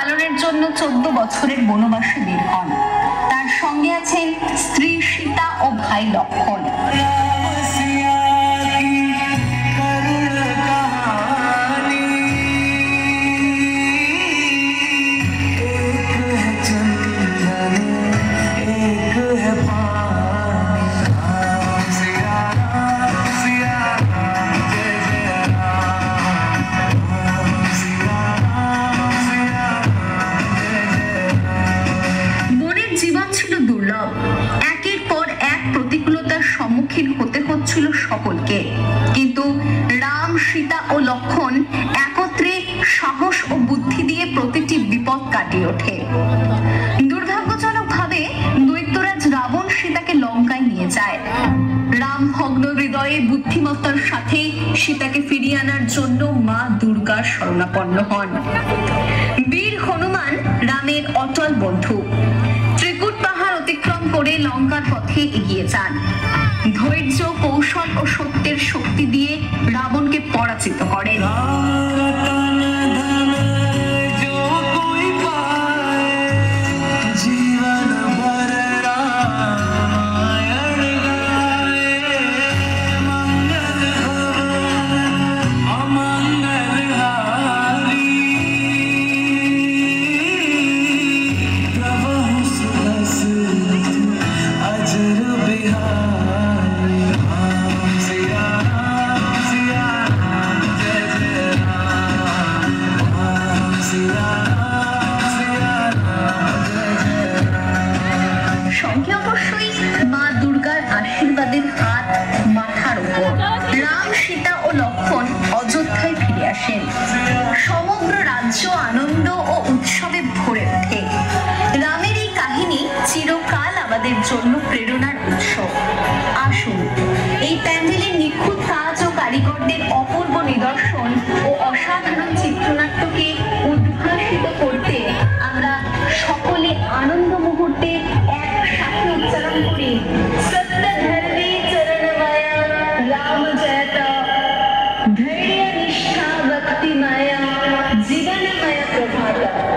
পালনের জন্য 14 বছরের বনবাসে বের হন। তার সঙ্গে আছেন স্ত্রী সীতা ও ভাই লক্ষণ। একের পর এক প্রতিকূলতার সম্মুখীন হতে হচ্ছিল সকলকে, কিন্তু রাম, সীতা ও লক্ষণ একত্রে সাহস ও বুদ্ধি দিয়ে প্রতিটি বিপদ কাটিয়ে ওঠে। দুর্ভাগ্যজনকভাবে দৈত্যরাজ রাবণ সীতাকে লঙ্কায় নিয়ে যায়। রাম ভগ্ন হৃদয়ে বুদ্ধিমত্তার সাথে সীতাকে ফিরিয়ে আনার জন্য মা দুর্গার শরণাপন্ন হন। বীর হনুমান রামের অটল বন্ধু। ত্রিকুট পাহাড় অতিক্রম করে লঙ্কার পথে এগিয়ে যান। ধৈর্য, কৌশল ও সত্যের শক্তি দিয়ে রাবণকে পরাজিত করেন। আশীর্বাদের হাত মাথার উপর রাম, সীতা ও লক্ষণ অযোধ্যায় ফিরে আসেন। সমগ্র রাজ্য আনন্দ ও উৎসবে ভরে ওঠে। রামের এই কাহিনী চিরকাল আমাদের জন্য প্রেরণার উৎস। আসুন, এই প্যান্ডেলের নিখুঁত কাজ ও কারিগরদের অপূর্ব নিদর্শন ও অসাধারণ চিত্রনাট্যকে উদ্ভাসিত করতে আমরা সকলে আনন্দ মুহূর্তে একসাথে উচ্চারণ করি। धैर्य निष्ठा भक्ति माया जीवन माया प्रभात।